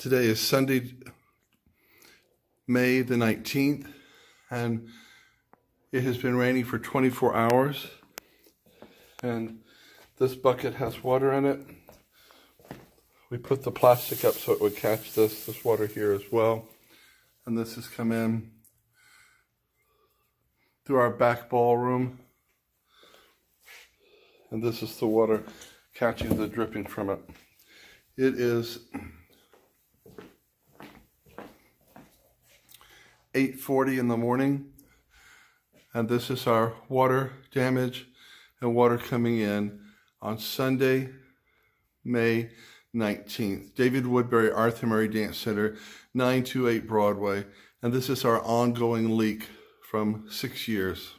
Today is Sunday, May the 19th, and it has been raining for 24 hours. And this bucket has water in it. We put the plastic up so it would catch this water here as well. And this has come in through our back ballroom. And this is the water catching the dripping from it. It is 8:40 in the morning, and this is our water damage and water coming in on Sunday, May 19th. David Woodbury, Arthur Murray Dance Center, 928 Broadway, and this is our ongoing leak from 6 years.